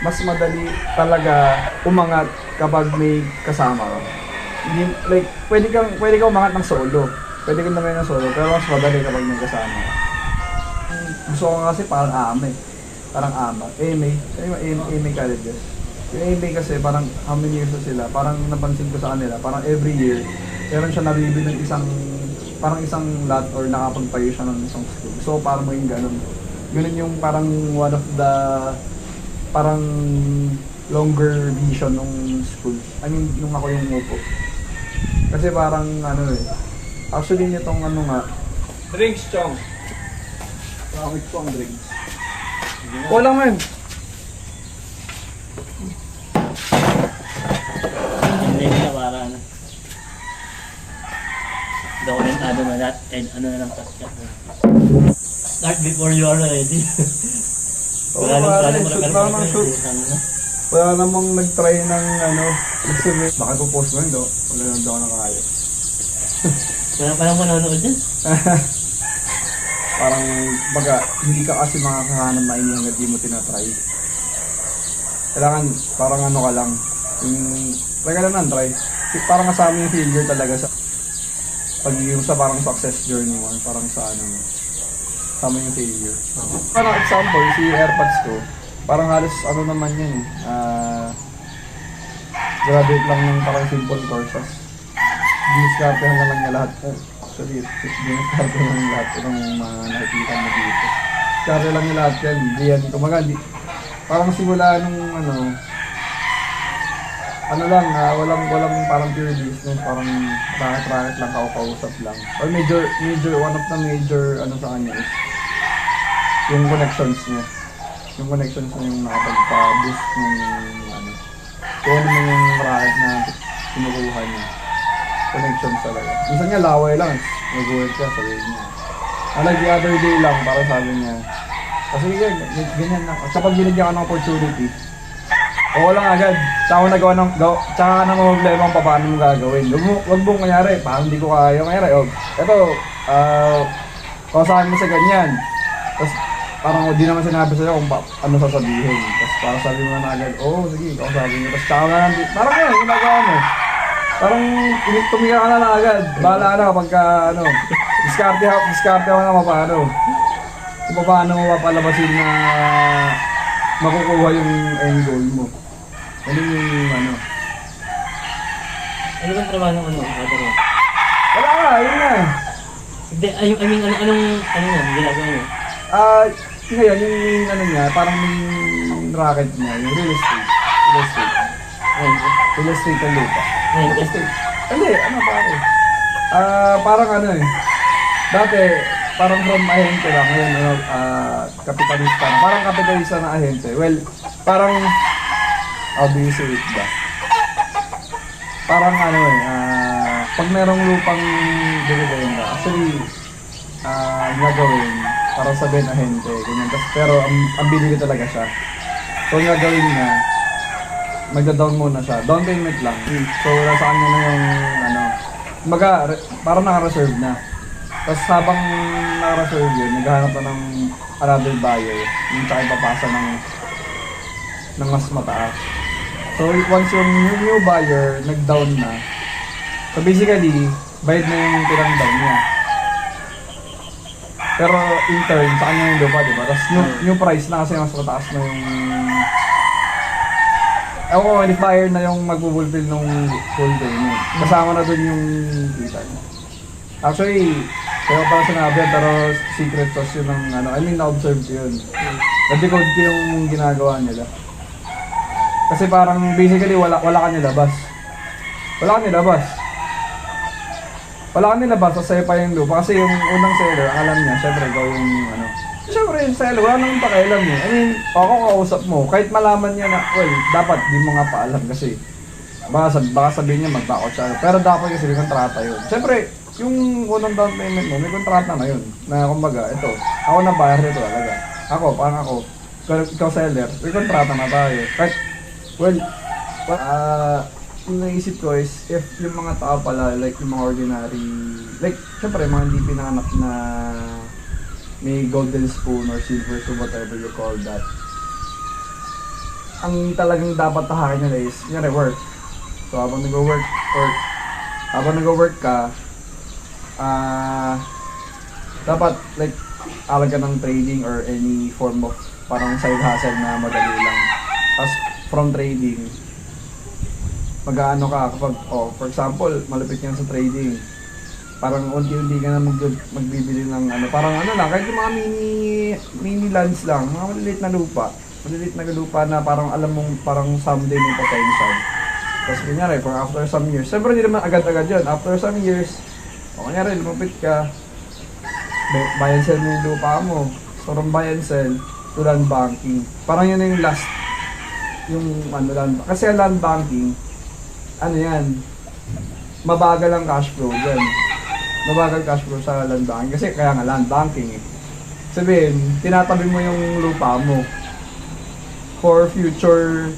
mas madali talaga umangat kapag may kasama ka. Hindi, like, pwede kang umangat ng solo. Pwede kang naman ng solo, pero mas madali kapag may kasama ka. Gusto ko kasi parang ama eh. Parang ama. AMA colleges. Yung AMA kasi parang how many years na sila, parang napansin ko sa kanila, parang every year, meron siya nabibili ng isang lot or nakapagpayo siya ng isang school. So parang maging ganun. Ganun yung parang one of the parang longer vision ng school. I mean, nung ako yung upo. Kasi parang ano eh. Actually nitong ano nga. Drinks, Chong. Bakit ko ang drinks? Wala man. Hindi na para ano. Dokumentado na lahat and ano na lang tasya. Start before you are ready. Wala nang plano mo na Wala namang nag-try ng ano. Baka po-post mo yun do. Wala naman daw nakakaya. Wala pa lang manonood dyan. Parang baga, hindi ka kasi makakahanap maini hanggang di mo tinatry. Kailangan parang ano ka lang. Try ka lang ng try. Parang kasama yung failure talaga sa pagiging sa parang success journey mo. Parang sa ano mo. Kasama yung failure. Parang example, si AirPods ko. Parang halos ano naman yun. Graduate lang ng parang simple courses. Diniskartehan na lang niya lahat. Actually, diniskartehan lang lahat ng mga nakikita mo dito. Diniskartehan lang niya lahat yan. Hindi yan. Kumaga, parang simula nung ano lang, walang parang pure business. Parang racket lang, kausap lang. Or one of the major ano sa kanya is yung connections niya. Yung connections niya yung nakapagpa-boost ng ano. Kung ano yung racket na kinukuha niya. Connections talaga. Minsan niya laway lang. Nag-work siya, sabihin niya. Like the other day lang, parang sabi niya, kasi ganyan na. Kapag binigyan ka ng opportunity, oo lang agad. Tsaka ka na problema kung paano mo gagawin. Huwag mong kanyari, parang hindi ko kaya. Kanyari, eto, kausapin mo sa ganyan. Tapos parang di naman sinabi sa'yo kung ano sasabihin. Tapos parang sabi mo na agad, sige, kausapin mo. Tapos tsaka na parang yun, ginagawa mo. Parang tumira ka na lang agad. Bahala na kapag ka, diskarte mo na paano. Kung paano mo papalabasin na makukuha yung end goal mo. Ano yung ano? Ano bang trabaho ng ano? Wala ka, yun na. Hindi, I mean, anong ginagawa mo? Ngayon, yung ano niya, parang yung racket niya, yung real estate. Real estate ang lupa. Real estate. Hindi, ano pare? Parang ano eh. Dati, parang from ahente lang. Ngayon, kapitalista. Parang kapitalista na ahente. Well, parang, how do you say it ba? Parang ano eh, pag merong lupang dividenda, actually, gagawin, parang sabihin ahente, ganyan. Pero ang binili talaga siya. So, ang gagawin niya, magda-down muna siya. Down payment lang. So, wala sa kanya na yung, kumbaga, parang naka-reserve na. Tapos habang naka-reserve yun, naghahanap na ng another buyer. Yung tsaka ipapasa ng mas mataas. So, once yung new buyer, nag-down na. So, basically, bayad na yung pinang-down niya. Pero, in turn, sa kanya yung lupa, diba? Tapos, new price na kasi mas mataas na yung ewan ko, if buyer na yung mag-fulfill nung full payment. Kasama na dun yung kita niya. Actually, kaya pala sinabi yan, pero secret sauce yun ng na-observe ko yun. Na-decode ko yung ginagawa nila. Kasi parang basically wala ka nilabas. Wala ka nilabas, sasaya pa yung lupa. Kasi yung unang seller, ang alam niya, syempre ikaw yung Siyempre yung seller, wala namang pakialam eh. I mean, ako kausap mo, kahit malaman niya na, well, dapat di mo nga paalam kasi baka sabihin niya mag-back siya. Pero dapat kasi may kontrata yun. Siyempre, yung unang down payment mo, may kontrata na yun. Na kumbaga, ito, ako na buyer nito talaga. Parang ako, ikaw seller, may kontrata na tayo. Kahit, well, yung naisip ko is, if yung mga tao pala, like yung mga ordinary, like, siyempre, mga hindi pinanganak na may golden spoon or silver spoon, whatever you call that. ang talagang dapat tahakin nila is, kunyari work. So habang nag-work ka, dapat like alaga ng trading or any form of parang side hustle na madali lang. Tapos from trading, mag-aano ka kapag, for example, malapit yan sa trading, parang unti-unti ka na magbibili ng ano, parang ano lang, kahit yung mga mini lands lang, mga maliliit na lupa na parang alam mong parang someday may potential. Tapos kunyari, kung after some years, siyempre hindi naman agad-agad yun, after some years, o kunyari, lumapit ka, buy and sell mo yung lupa mo, so from buy and sell to land banking, parang yun na yung last, yung ano, kasi ang land banking, ano yan, mabagal ang cash flow dyan. Mabagal cash flow sa land banking kasi kaya nga land banking eh. Sabihin, tinatabi mo yung lupa mo for future,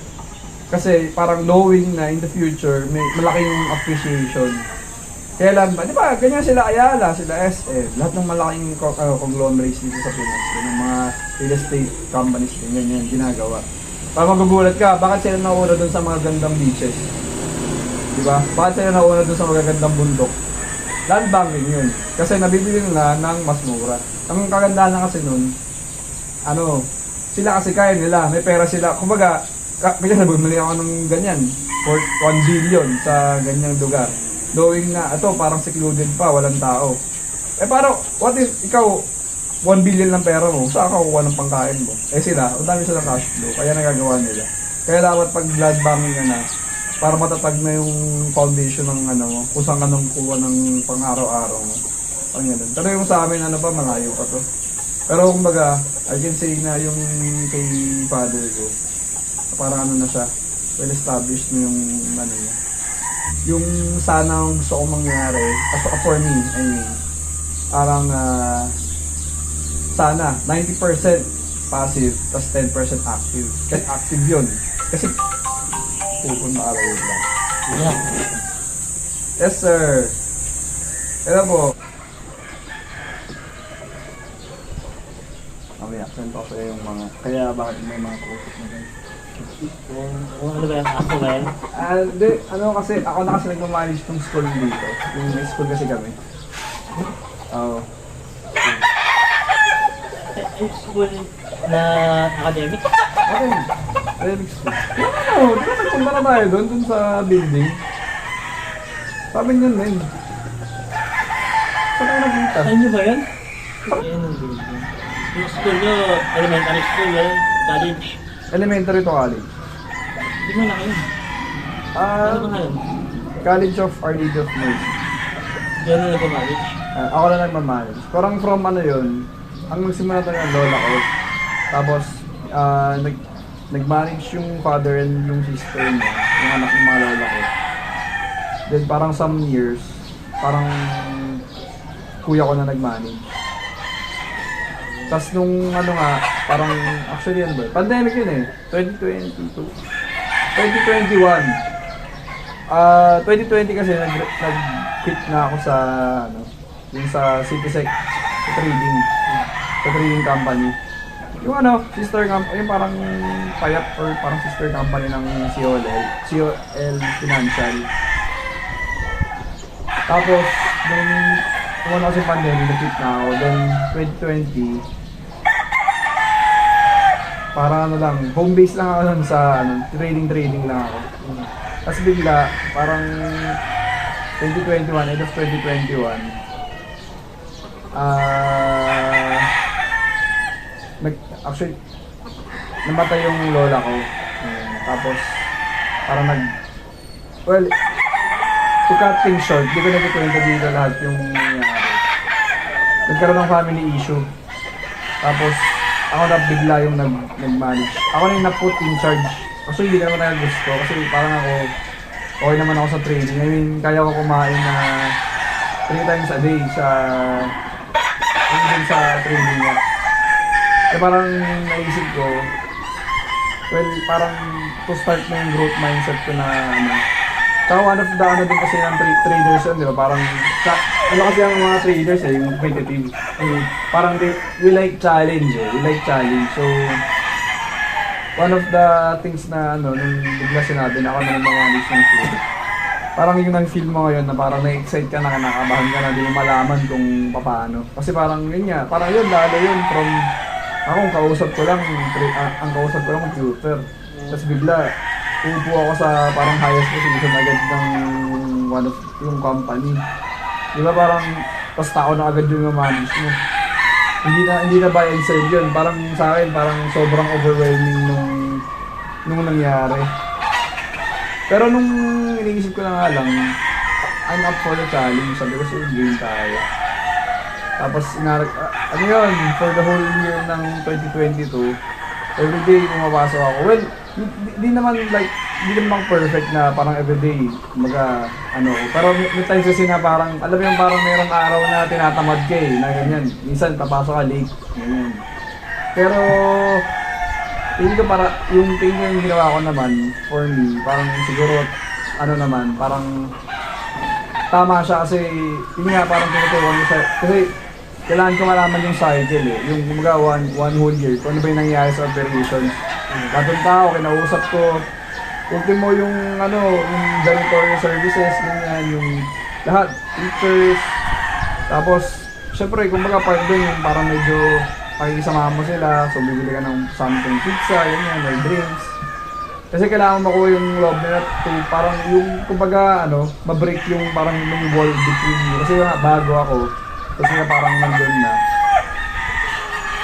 kasi parang knowing na in the future may malaking appreciation. Kaya land ba, di ba, ganyan sila Ayala, sila SM, lahat ng malaking conglomerates dito sa Pinas, yung mga real estate companies, ganyan ginagawa. Para magugulat ka, bakit sila nauna dun sa mga gandang beaches? Diba? Bakit sila nauna dun sa magagandang bundok? Land banking yun. Kasi nabibili nila ng mas mura. Ang kagandahan na kasi nun, ano, sila kasi kaya nila, may pera sila. Kumbaga, may bumili ako ng ganyan, for 1 billion sa ganyang lugar. Knowing na, ito parang secluded pa, walang tao. Eh parang, what if ikaw, 1 billion lang pera mo, saan ka kukuha ng pangkain mo? Eh sila, ang dami silang cash flow, kaya nagagawa nila. Kaya dapat pag land banking ka na, para matatag na yung foundation ng ano mo, kung saan ka nang kuha ng pang-araw-araw mo. Pang ganun. Pero yung sa amin, ano pa, malayo pa to. Pero kumbaga, I can say na yung kay father ko, parang ano na siya, well established na yung ano niya. Yung sana ang gusto kong mangyari, for me, I mean, parang sana 90% passive, tas 10% active. Kasi active yun. Kasi pupunta araw yun lang. Yeah. Yes, sir. Hello po. Mamaya, kwento ko sa'yo yung mga, kaya bakit may mga kausap na ganyan. Kung ano ba yung ako ba yan? Hindi, ano kasi, ako na kasi nagmamanage ng school dito. Yung may school kasi kami. Oo. Yung school na academic? Okay. Academic school. Ano, di ba nagpunta na tayo dun sa building? Sabi niyo na yun. Saan tayo nagpunta? Ano nyo ba yan? Yan ang building. Yung school nyo, elementary school yan, college. Elementary to college. Di mo na kayo. Ano ba ngayon? College of Our Lady of Mercy. Yan na nag-manage. Ako lang nagmamanage. Parang from ano yun, ang nagsimula tayo ng lola ko. Tapos, nag-manage yung father and yung sister niya, yung anak ng mga lola ko. Then parang some years, parang kuya ko na nag-manage. Tapos nung ano nga, parang actually ano ba, pandemic yun eh, 2021. 2020 kasi nag-quit na ako sa ano, yung sa Citysec, sa trading company. Yung ano, sister company, yung parang payap or parang sister company ng COL Financial. Tapos, nung umano kasi pandemic, nag-quit na ako. Then, 2020, parang ano lang, home base lang ako nun sa ano, trading lang ako. Tapos bigla, parang 2021, end of 2021, actually, namatay yung lola ko. Tapos, parang well, to cut things short, di ko nagkikwento dito lahat yung nangyari. Nagkaroon ng family issue. Tapos, ako na bigla yung nag-manage. Ako na yung na-put in charge. Kasi hindi naman tayo gusto. Kasi parang ako, okay naman ako sa trading. I mean, kaya ko kumain na 3 times a day sa trading niya. Kaya parang naisip ko, well, parang to start na yung growth mindset ko na ano. Saka one of the ano din kasi ng traders yun, di ba? Parang, ano kasi ang mga traders eh, yung competitive. Parang we like challenge eh, we like challenge. So, one of the things na ano, nung bigla sinabi na ako na nag-manage ng food, parang yung nang-feel mo ngayon na parang na-excite ka na, nakabahan ka na, di mo malaman kung paano. Kasi parang yun nga, parang yun, lalo yun from, akong kausap ko lang, ang kausap ko lang computer. Tapos bigla, upo ako sa parang highest position agad ng one of yung company. Di ba parang, tapos tao na agad yung manage mo. Hindi na buy and sell yun. Parang sa akin, parang sobrang overwhelming nung nangyari. Pero nung iniisip ko na nga lang, I'm up for the challenge. Sabi ko, sige, game tayo. Tapos, ano yun, for the whole year ng 2022, everyday pumapasok ako. Well, di naman like, di naman perfect na parang everyday, ano ko. Pero may times kasi na parang, alam mo yung parang merong araw na tinatamad ka na ganyan. Minsan, papasok ka late, ganyan. Pero, tingin ko yung ginawa ko naman, for me, parang siguro, ano naman, parang, tama siya kasi, yun nga, parang tinuturuan ko siya. Kasi, kailangan ko malaman yung cycle eh. Yung kumaga one whole year, kung ano ba yung nangyayari sa operations. Katong tao, kinausap ko, ultimo yung yung janitorial services, yung lahat, teachers. Tapos, syempre, kumbaga part doon yung parang medyo pakikisama mo sila, so bibili ka ng something pizza, may drinks. Kasi kailangan makuha yung loob nila to parang yung, kumbaga, ma-break yung parang yung wall between you. Kasi nga, bago ako, kasi nga parang nandun na.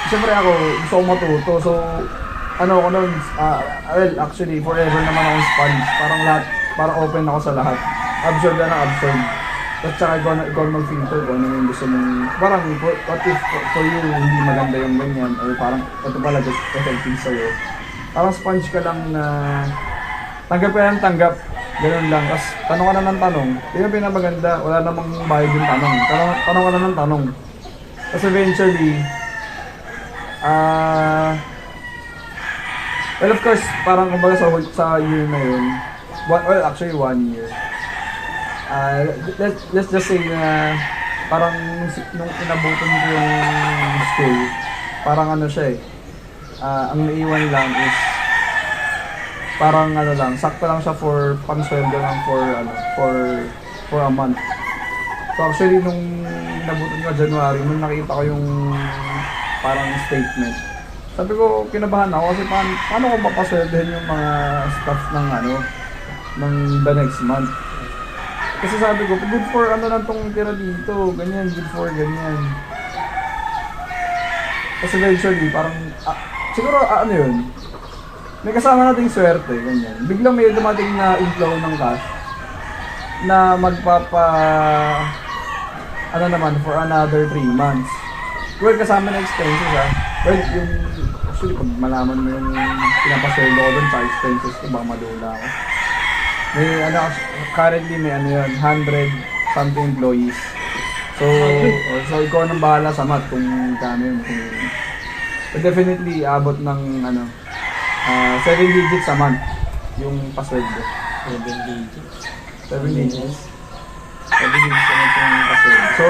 Siyempre ako, gusto ko matuto, so, ako nun, well, actually, forever naman akong sponge. Parang lahat, parang open ako sa lahat. Absorb na absorb. At saka ikaw mag-filter kung ano yung gusto mong, parang, what if for you, hindi maganda yung ganyan, or parang, ito pala, just effective sa'yo. Parang sponge ka lang na, tanggap ka ng tanggap. Ganun lang. Tapos, tanong ka na ng tanong. Yun ang pinamaganda. Wala namang bayad yung tanong. Tanong ka na ng tanong. Tapos eventually, well, of course, parang kumbaga sa year na yun, actually 1 year. Let's just say na parang nung inabutan ko yung school, parang siya ang naiwan lang is parang lang, sakto lang siya for pangsweldo lang for a month. So actually nung nabutan ko January, nung nakita ko yung parang statement, sabi ko kinabahan ako kasi paano ko papasweldohin yung mga staff ng ng the next month. Kasi sabi ko, good for lang tong tira dito, ganyan, good for ganyan. Kasi eventually, parang, siguro yun, may kasama nating swerte, ganyan. Biglang may dumating na inflow ng cash na naman, for another 3 months. Well, kasama na expenses Well, actually, pag malaman mo yung pinapasweldo ko doon sa expenses ko, baka madula ako. May currently may 100 something employees. So ikaw nang bahala sa math kung kano yun. But definitely, abot ng 7 digits a month yung pasweldo. 7 digits. 7 digits. 7 digits a month yung pasweldo. So,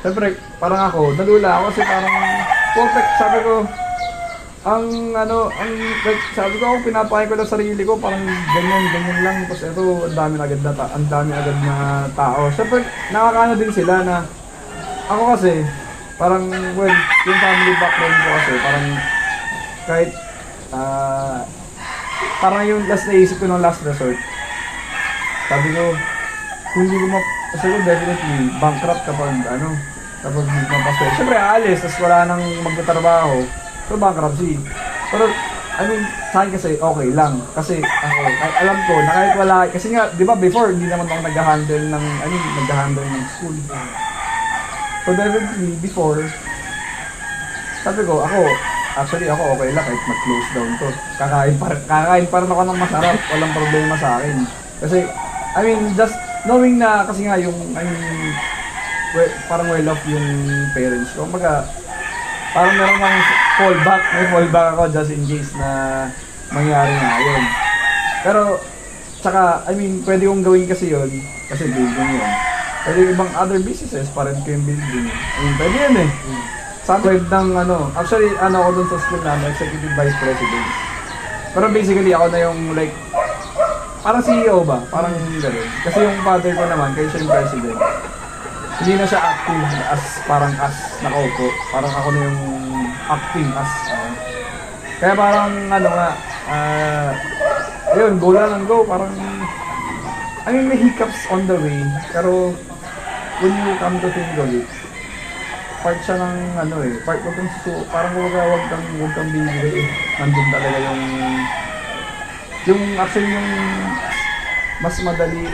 siyempre, parang ako, nalula ako kasi parang perfect. Sabi ko, sabi ko, pinapakain ko lang sarili ko, parang ganyan lang. Tapos ito, ang dami agad na tao. Siyempre, nakakaano din sila na, ako kasi, parang, well, yung family background ko kasi, parang, kahit, parang yung last naisip ko ng last resort. Sabi ko, kung hindi ko kasi ko definitely, bankrupt kapag, kapag mapaswell. Siyempre, aalis, tapos wala nang magtatrabaho. So, bankruptcy. Pero, sa akin kasi, okay lang. Kasi, alam ko, na kahit wala, kasi nga, di ba, before, hindi naman ako nag-handle ng school. So, definitely, before, sabi ko, actually, ako okay lang kahit mag-close down to. Kakain pa rin ako ng masarap. Walang problema sa akin. Kasi, just knowing na, kasi nga, parang well off yung parents ko. Kumbaga, parang meron kang may fallback ako just in case na mangyari nga yun. Pero, tsaka, pwede kong gawin kasi yun, kasi building yun. Pwede ibang other businesses, parang ko yung building. Pwede yun eh. Sa web ng actually, ako dun sa school na, executive vice president. Pero basically ako na yung like, parang CEO ba? Parang gano'n. Kasi yung father ko naman, kaya siya yung president. Hindi na siya active as, parang as nakaupo. Parang ako na yung acting as, kaya parang ano nga, ayun, go lang ang go. Parang, I mean, may hiccups on the way. Pero, when you come to think of it, part siya ng ano eh, part mo kung parang wag kang bibigay eh. Nandun talaga yung actually yung mas madali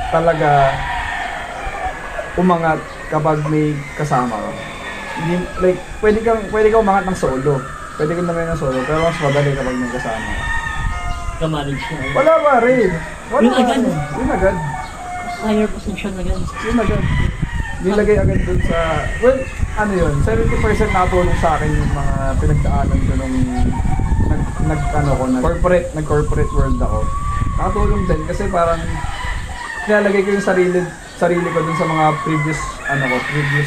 talaga umangat kapag may kasama ka. Hindi, like, pwede kang umangat ng solo. Pwede kang naman ng solo, pero mas madali kapag may kasama ka. Ka-manage mo. Wala pa rin. Yun agad. Yun agad. Higher position agad. Yun agad. Nilagay agad dun sa, well, ano yun, 70% nakatulong sa akin yung mga pinagdaanan ko nung nag-corporate world ako. Nakatulong din kasi parang nilalagay ko yung sarili ko dun sa mga previous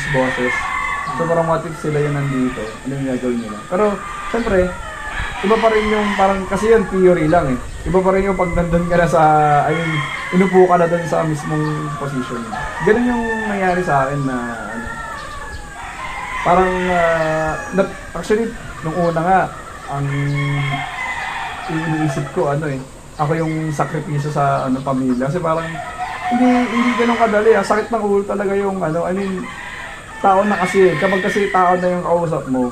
bosses. So parang what if sila yung nandito, ano yung gagawin nila. Pero, syempre, iba pa rin yung parang, kasi yun theory lang eh. Iba pa rin yung pag nandun ka na sa, I mean, inupo ka na dun sa mismong position. Ganun yung nangyari sa akin na, ano, parang, actually, nung una nga, ang iniisip ko, ano eh, ako yung sakripisyo sa, pamilya. Kasi parang, hindi ganun kadali, sakit ng ulo talaga yung, I mean, tao na kasi, kapag kasi tao na yung kausap mo,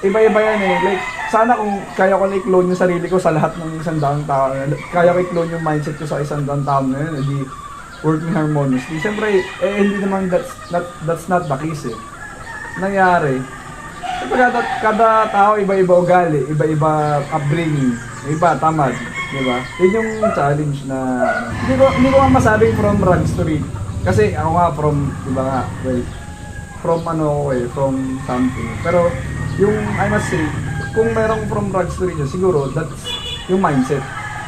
iba-iba yan eh. Like, sana kung kaya ko na i-clone yung sarili ko sa lahat ng 100 tao, kaya ko i-clone yung mindset ko sa 100 tao na yun, hindi working harmoniously. Siyempre, hindi naman that's not the case eh. Nangyari, siyempre kada tao iba-iba ugali, iba-iba upbringing, iba tamad, di ba? Yun yung challenge na, hindi ko nga masabing from rags to riches. Kasi ako nga from, di ba nga, well, from from something. Pero, yung, I must say, kung merong from rags to riches, siguro, that's yung mindset.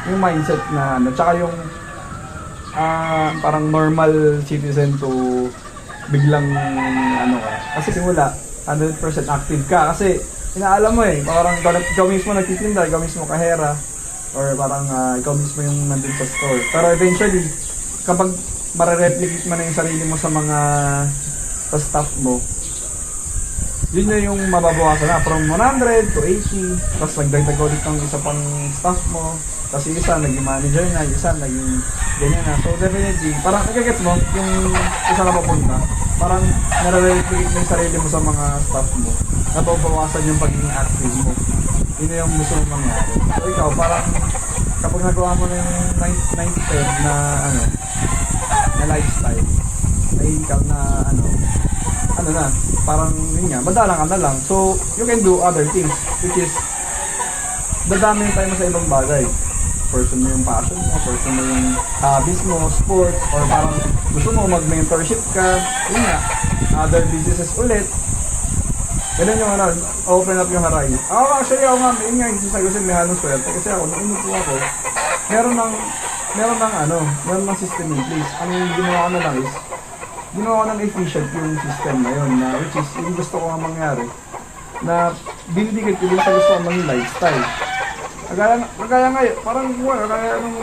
Yung mindset na, tsaka yung, parang normal citizen to biglang, kasi simula, 100% active ka. Kasi, inaalam mo eh, parang ikaw mismo nagtitinda, ikaw mismo kahera, or parang ikaw mismo yung nandun sa store. Pero eventually, kapag marereplicate mo na yung sarili mo sa staff mo, yun na yung mababawasan na from 100 to 80, tapos nagdagdag ulit ng isa pang staff mo, tapos yung isa naging manager na, yung isa naging ganyan na. So definitely, parang nagagets mo yung isa na papunta, parang nare-replicate mo yung sarili mo sa mga staff mo, nababawasan yung pagiging active mo. Yun na yung gusto mong mangyari. So ikaw, parang kapag nagawa mo na yung 90% na lifestyle, ay ikaw na parang yun nga, madalang ka na lang. So, you can do other things, which is, dadami tayo mo sa ibang bagay. Person mo yung passion mo, person mo yung hobbies mo, sports, or parang gusto mo mag-mentorship ka, yun nga, other businesses ulit. Ganun yung open up yung horizon. Actually, ako nga, yun nga, yung sasabi ko may halong swerte. Kasi ako, nung inupo ako, meron ng system in place. Ang ginawa ko na lang is, ginawa ko ng efficient yung system na yun, na which is yung gusto ko nga mangyari, na binibigay ko din sa gusto ko maging lifestyle. Kagaya ngayon, parang kagaya nung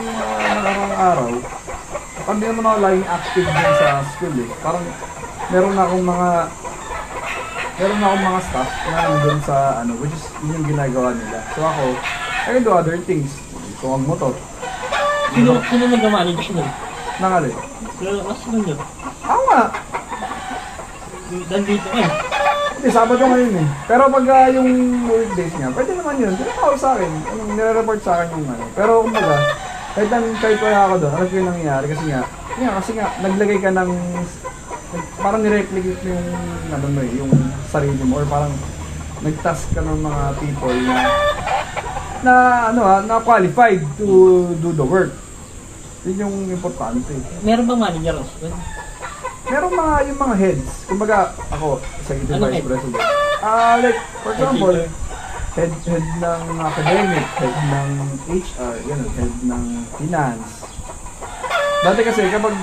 nakarang araw, hindi naman ako laging active din sa school eh. Parang meron na akong mga staff na nandun sa which is yun yung ginagawa nila. So ako, I can do other things. Kung ang motor. Sino nag-manage nun? Nangali. Sino nyo? Ako nga. Nandito ka eh. Hindi, Sabado ngayon eh. Pero pag yung weekdays niya, pwede naman yun. Tinatawag sa akin. Nire-report sa akin yung Pero kumbaga, kahit wala ako doon, alam ko yung nangyayari. Kasi nga, naglagay ka ng, parang nireplicate mo yung sarili mo. Or parang nag-task ka ng mga people na qualified to do the work. Yun yung importante. Meron bang manager? Merong yung mga heads. Kumbaga, ako, executive vice president. Like, for example, head ng academic, head ng HR, head ng finance. Dati kasi, kapag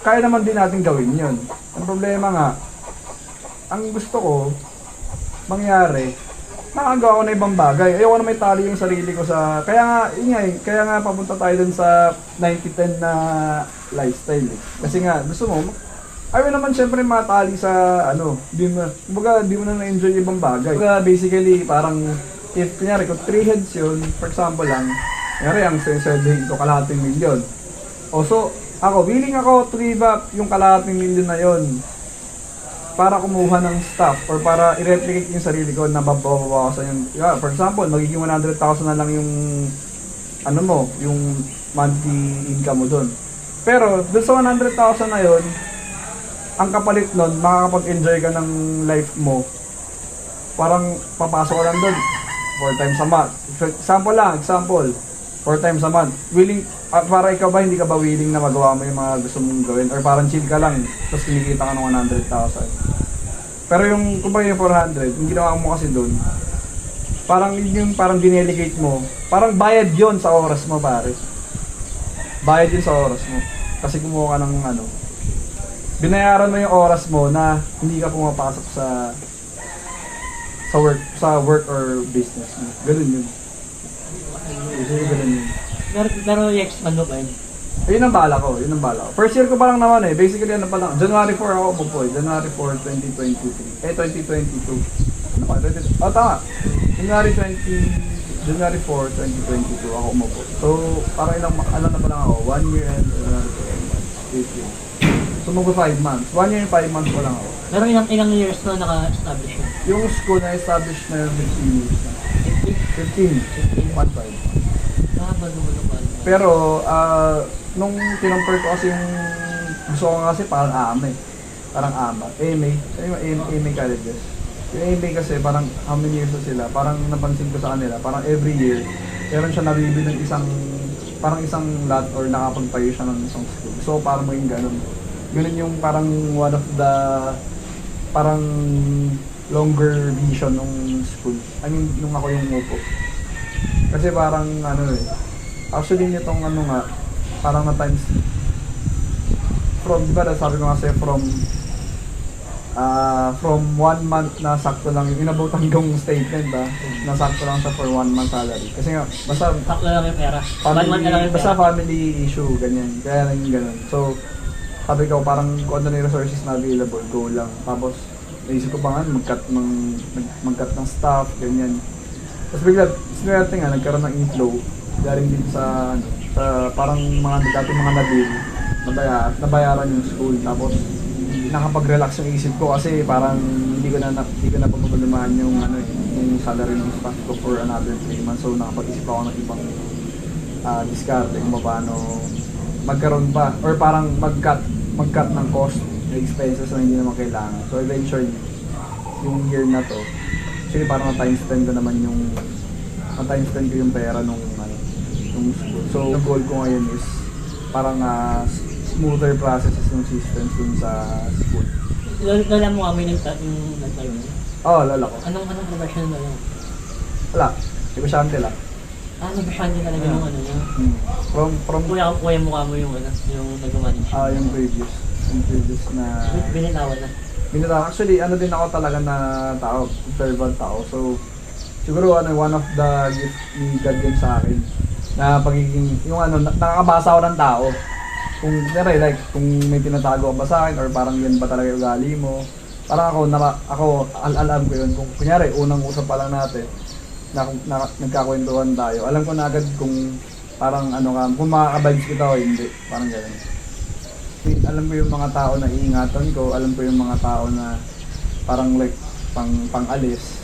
kaya naman din natin gawin yun. Ang problema nga, ang gusto ko mangyari, nakagawa ko na ibang bagay. Ayoko na may tali yung sarili ko sa... Kaya nga, yun nga eh, kaya nga papunta tayo dun sa 90-10 na lifestyle eh. Kasi nga, gusto mo, ayaw naman syempre matali sa ano, di mo na na-enjoy yung ibang bagay. Kumbaga, basically, parang, if kunyari, kung 3 heads yun, for example lang, kunyari, ang sensording ko kalahating milyon. O so, willing ako to give up yung kalahating milyon na yun para kumuha ng stock or para i-replicate yung sarili ko na babawasan yung, yeah, for example, magiging 100,000 na lang yung ano mo, yung monthly income mo doon. Pero doon sa 100,000 na yun, ang kapalit nun, makakapag-enjoy ka ng life mo. Parang papasok ka lang doon 4 times a month. Example, 4 times a month. Willing, para ikaw ba, hindi ka ba willing na magawa mo yung mga gusto mong gawin? Or parang chill ka lang, tapos kinikita ka ng 100,000. Pero yung, kumbaga yung 400, yung ginawa mo kasi doon, parang yung parang dinelegate mo, parang bayad yon sa oras mo, pare. Bayad yun sa oras mo. Kasi kumuha ka ng ano, binayaran mo yung oras mo na hindi ka pumapasok sa work or business mo. Ganun yun. Ganun yun. Pero i-expand mo ba yun? Yun ang bala ko. First year ko pa lang naman eh. Basically ano pa lang. January 4 ako umupo eh. January 4, 2023. 2022. Ano pa? Tama. January 4, 2022 ako umupo. So, parang ano na pa lang ako. 1 year and January 4, 8 years. So, mag 5 months. 1 year and 5 months pa lang ako. Pero ilang years na naka-establish mo? Yung school na established na yung 15 years na. 15. 1.5. Nakabalo-balo pa. Pero, nung kinompare ko kasi yung gusto ko kasi parang AMA. Parang AMA. AMA colleges. Yung AMA kasi parang how many years na sila. Parang napansin ko sa kanila. Parang every year, meron siya nabibili ng parang isang lot or nakapagpayo siya ng isang school. So parang maging ganun. Ganun yung parang one of the parang longer vision ng school. I mean, nung ako yung upo. Kasi parang ano eh. Actually nitong ano nga, parang na times from, di ba sabi ko kasi from 1 month na sakto lang yung inabutan kong statement na sakto lang siya for 1 month salary. Kasi nga, basta sakto lang yung pera. Basta family issue, ganyan. Kaya lang yung ganun. So, sabi ko parang kung ano na yung resources na available, go lang. Tapos, naisip ko pa nga, mag-cut ng staff, ganyan. Tapos bigla, sinwerte nga, nagkaroon ng inflow. Galing din sa, ano, sa parang mga dating mga nabil, nabayaran yung school. Tapos, nakapag-relax yung isip ko kasi parang hindi ko na pagpapalimahan yung ano yung salary ng staff ko for another 3 months. So nakapag-isip ako ng ibang discard kung paano magkaroon pa or parang mag-cut ng cost ng expenses na hindi naman kailangan. So eventually yung year na to, actually parang na-time spend ko naman yung pera nung school. So yung goal ko ngayon is parang smoother processes ng systems dun sa school. Lola mo kami yung nagtayo mo? Oo, lola ko. Anong profession na lang? Wala, negosyante lang. Negosyante talaga yung ano niya? From kuya mo kamo yung ano, yung nag-manage? yung previous na... Binitawan na? Binitawan. Actually, ano din ako talaga na tao, observant tao. So, siguro one of the gift ni God din sa akin na pagiging, yung nakakabasa ako ng tao. Kung may tinatago ka ba sa akin or parang yan ba talaga yung ugali mo, parang ako alam ko yun. Kung kunyari unang usap pa lang natin na nagkakwentuhan tayo, alam ko na agad kung parang kung makaka-vibes kita o hindi, parang gano'n. Alam ko yung mga tao na iingatan ko, alam ko yung mga tao na parang pang-alis.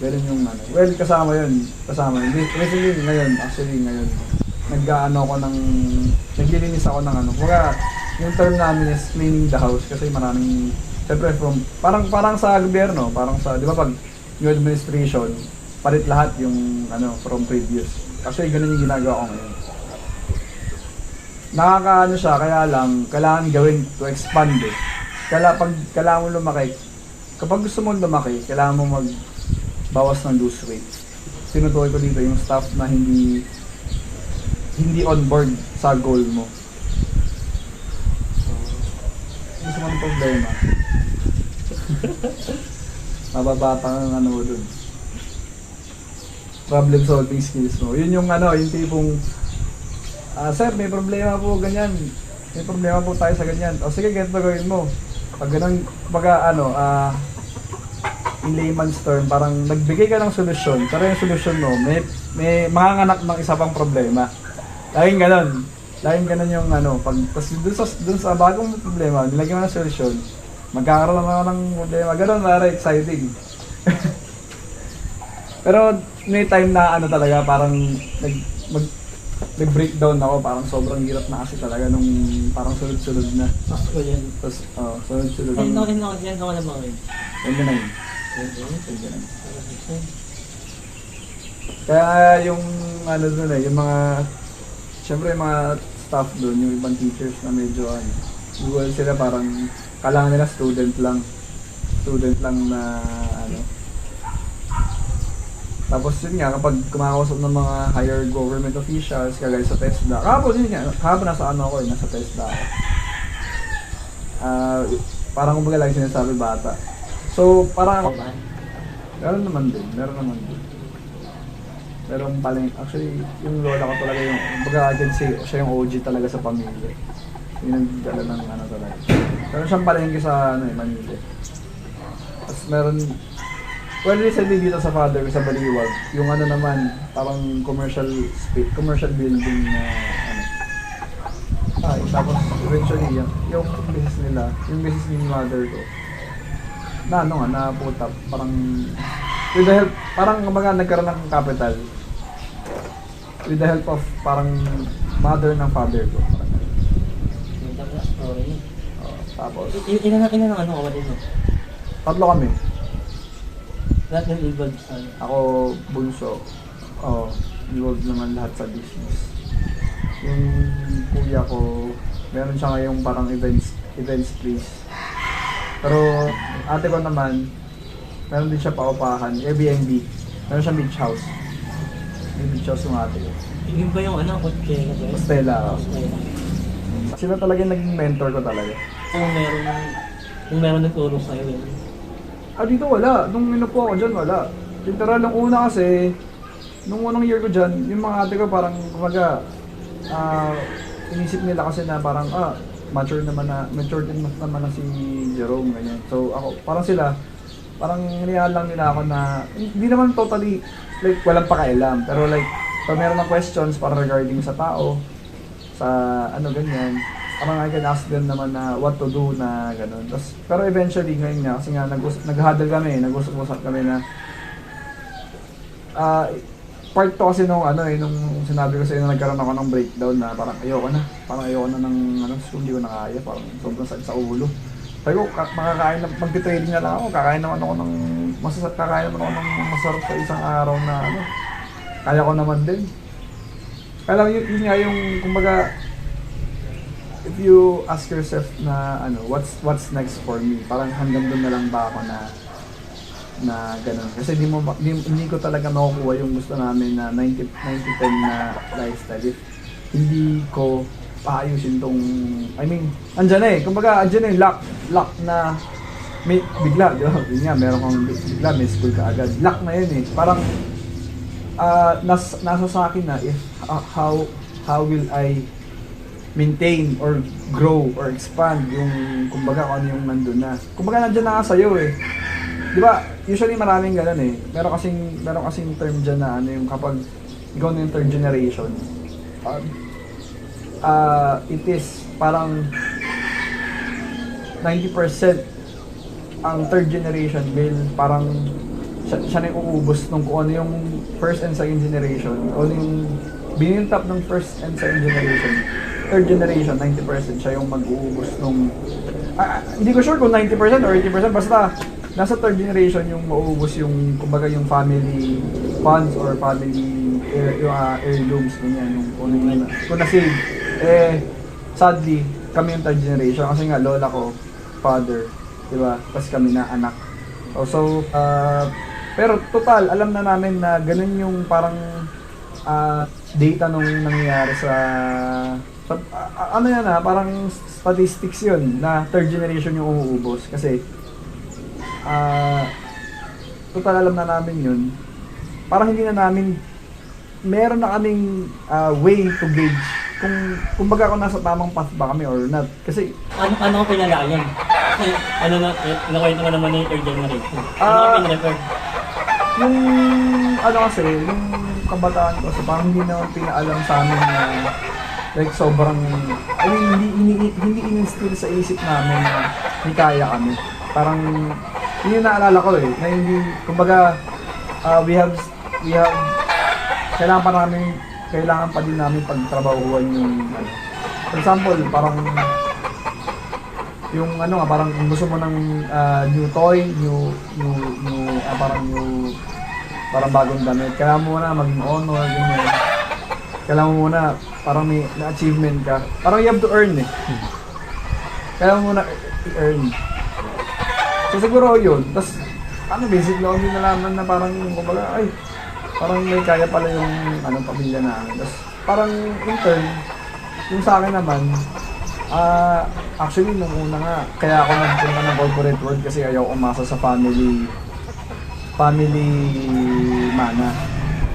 Gano'n yung well, kasama yun. Recently ngayon, naglilinis ako ng kumbaga, yung term namin is cleaning the house kasi maraming, syempre parang sa gobyerno, parang sa, di ba pag yung administration, palit lahat yung from previous. Kasi ganun yung ginagawa ko ngayon. Siya, kaya lang, kailangan gawin to expand eh. Kailangan mo lumaki, kapag gusto mo lumaki, kailangan mo magbawas ng loose weight. Sinutukoy ko dito yung staff na hindi on board sa goal mo. Gusto mo ng problema. Mababata ng mo dun. problem solving skills mo. Yun yung ano, yung tipong, sir, may problema po, ganyan. May problema po tayo sa ganyan. O sige, ganito gawin mo. Pag ganun, in layman's term, parang nagbigay ka ng solusyon. Pero yung solusyon mo, may manganganak ng isa pang problema. Laging ganun. Laging ganun yung ano, pag, tas dun sa bagong problema, nilagyan mo ng solusyon, magkakaroon naman ng problema. Ganun, para exciting. Pero may time na ano talaga, parang nag-breakdown ako, parang sobrang hirap na kasi talaga nung parang sunod-sunod na. Ako yan. Tapos, sunod-sunod. Ay, yan ka wala mga win. 29. Kaya yung ano doon yung mga, syempre yung mga staff doon, yung ibang teachers na medyo dual sila, parang kailangan nila student lang na ano. Tapos yun nga, kapag kumakausap ng mga higher government officials, kagaya sa TESDA, kahapon nasa ano ako nasa TESDA ako. Parang kumbaga lagi sinasabi bata. So, parang, meron naman din. Meron paling, actually, yung lola ko talaga yung, kumbaga I can say, siya yung OG talaga sa pamilya. Yung nagdala ng ano talaga. Meron siyang palengke sa Manila. Tapos meron, well, recently dito sa father sa Baliwag, yung ano naman, parang commercial building na tapos eventually yung business nila, yung business ni mother ko, na put up, parang with the help, parang kumbaga nagkaroon ng capital with the help of parang mother ng father ko. Tapos Ilan ang ano ka din mo? tatlo kami. Lahat ng involved sa ano? Ako, bunso. Involved naman lahat sa business. Yung kuya ko, meron siya ngayong parang events place. Pero ate ko naman, meron din siya paupahan, Airbnb. Meron siya beach house. May beach house yung ate ko. Yun ba yung ano, kotse na ba? Stella. Stella. Sila talaga yung naging mentor ko talaga. Kung meron nagturo sa'yo yun. Dito wala. Nung inupo ako dyan, wala. Literal, nung una kasi, nung unang year ko dyan, yung mga ate ko parang, kumaga, inisip nila kasi na parang, mature naman na si Jerome, ganyan. So ako, parang sila, parang hinayaan lang nila ako na, hindi naman totally, like, walang pakailam. Pero like, pag meron ng questions para regarding sa tao, sa ano ganyan, parang I can ask them naman na what to do na gano'n. Pero eventually, ngayon nga, kasi nga nag-huddle kami, nag-usap kami na part to kasi nung nung sinabi ko sa inyo na nagkaroon ako ng breakdown na parang ayoko na ng hindi ko na kaya, parang sobrang sakit sa ulo. Sabi ko, makakain na, magti-trading na lang ako, kakain naman ako ng masarap sa isang araw na kaya ko naman din. Kaya lang yun nga yung, kumbaga, if you ask yourself na what's next for me, parang hanggang doon na lang ba ako na gano'n. Kasi hindi ko talaga makukuha yung gusto namin na 90-10 na lifestyle if hindi ko paayusin tong, andyan na kumbaga andyan na yung luck na may bigla, di ba? Yun nga, meron kang bigla, may school ka agad. Luck na yun parang nasa sa akin na if how will I maintain or grow or expand yung kumbaga kung ano yung nandun na. Kumbaga nandiyan na nga sa'yo Di ba? Usually maraming ganun Meron kasing term dyan na yung kapag ikaw na yung third generation. It is parang 90% ang third generation will parang siya na yung uubos nung kung ano yung first and second generation. Kung ano yung binintap ng first and second generation. Third generation, 90% siya yung mag-uubos nung... hindi ko sure kung 90% or 80%, basta nasa third generation yung mauubos yung, kumbaga yung family funds or family heirlooms, ganyan, kung na-save. Sadly, kami yung third generation kasi nga lola ko, father, diba? Tapos kami na anak. Pero total, alam na namin na ganun yung parang data nung nangyayari sa parang statistics yun na third generation yung umuubos kasi total alam na namin yun parang hindi na namin, meron na kaming way to gauge kumbaga kung nasa tamang path ba kami or not. Kasi, Ano ko pinalayan? Ano na, nakwento mo naman yung third generation. Ano ko pinrefer? yung, kasi, yung kabataan ko, so parang hindi na pinaalam sa amin na, like, sobrang, I mean, hindi in-instill sa isip namin na may kaya kami. Parang, yun yung naalala ko na hindi, kumbaga, we have, kailangan pa din namin pagtrabahuan yung, for example, parang, yung parang gusto mo ng new toy, parang bagong damit, kailangan mo muna maging honor, ganyan. Kailangan mo muna, parang may na-achievement ka. Parang you have to earn Kailangan mo muna i-earn. So siguro yun, tapos, basic lang din nalaman na parang, kumbaga, parang may kaya pala yung, pamilya namin. Tapos, parang in turn, yung sa akin naman, actually, nung una nga, kaya ako nagpunta ng corporate world kasi ayaw umasa sa family mana.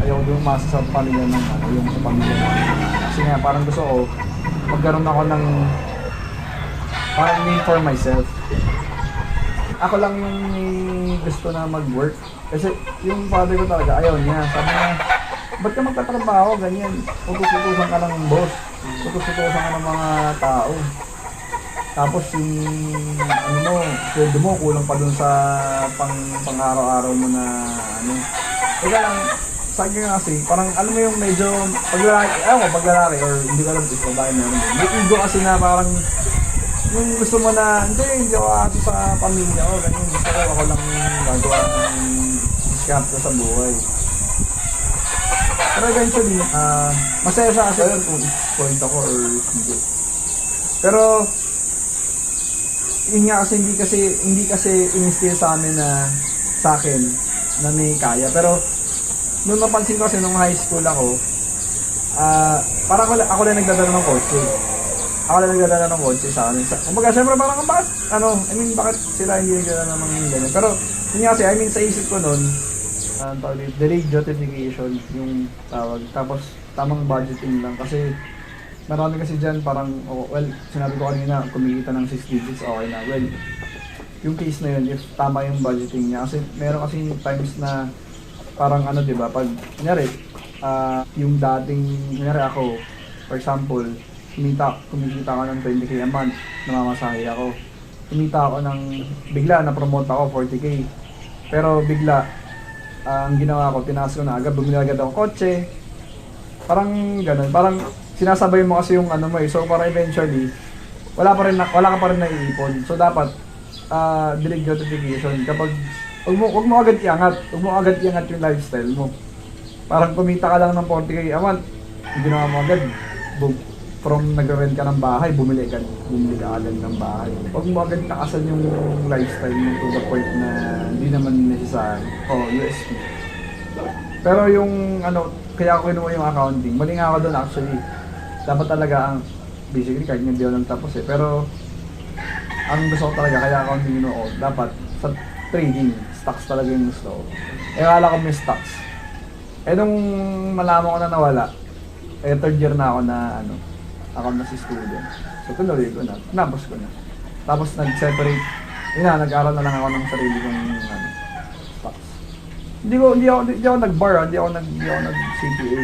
Ayaw din umasa sa pamilya ng yung sa pamilya namin. Kasi nga, parang gusto ko, magkaroon ako ng parang name for myself. Ako lang yung gusto na mag-work. Kasi yung father ko talaga, ayaw niya. Sabi niya, ba't ka magtatrabaho, ganyan? Utos-utosan ka ng boss. Utos-utosan ka ng mga tao. Tapos yung, sweldo mo, kulang pa dun sa pang-araw-araw mo na, Teka lang, sa akin kasi, parang alam mo yung medyo, paglalaki, or hindi ko alam kung babae na may ego kasi na parang, yung gusto mo na, hindi ako ato sa pamilya ko, ganyan, gusto ko ako lang gagawa ng discount ko sa buhay. Pero eventually, masaya siya kasi yun kung point ako or hindi. Pero, yun nga kasi hindi kasi in-instill sa amin sa akin na may kaya. Pero, nung napansin ko kasi nung high school ako, parang ako lang nagdadala ng kotse. Ako lang nagdadala ng kotse sa amin. Kumbaga, syempre parang bakit sila hindi nagdadala ng ganyan. Pero, yun nga kasi, sa isip ko nun, delayed gratification yung tawag. Tapos, tamang budgeting lang. Kasi, marami kasi dyan parang, sinabi ko kanina, kumikita ng 6 digits, okay na. Well, yung case na yun, if tama yung budgeting niya. Kasi, meron kasi times na, parang diba, pag, kunyari, yung dating, kunyari ako, for example, kumikita ako ng 20k a month, namamasahe ako. Kumita ako bigla, na-promote ako, 40k. Pero bigla, ang ginawa ko, tinaas ko na agad, bumili agad ako kotse. Parang ganun, parang sinasabay mo kasi yung so parang eventually, wala ka pa rin naiipon. So dapat, delayed gratification. Kapag, wag mo agad iangat yung lifestyle mo. Parang kumita ka lang ng 40k a month, yung ginawa mo agad, from nag-rent ka ng bahay, bumili ka agad ng bahay. Huwag mo agad takasan yung lifestyle mo to the point na hindi naman necessary. USP. Pero yung kaya ako kinuha yung accounting, mali nga ako doon actually. Dapat talaga basically kahit hindi ako tapos pero ang gusto ko talaga, kaya accounting kinuha ko, dapat sa trading, stocks talaga yung gusto ko. Akala ko may stocks. Nung malaman ko na nawala, third year na ako na ako na si student. So tuloy ko na, tinapos ko na. Tapos nag-separate, nag-aral na lang ako ng sarili kong stocks. Hindi ako nag-bar, hindi ako nag-CPA.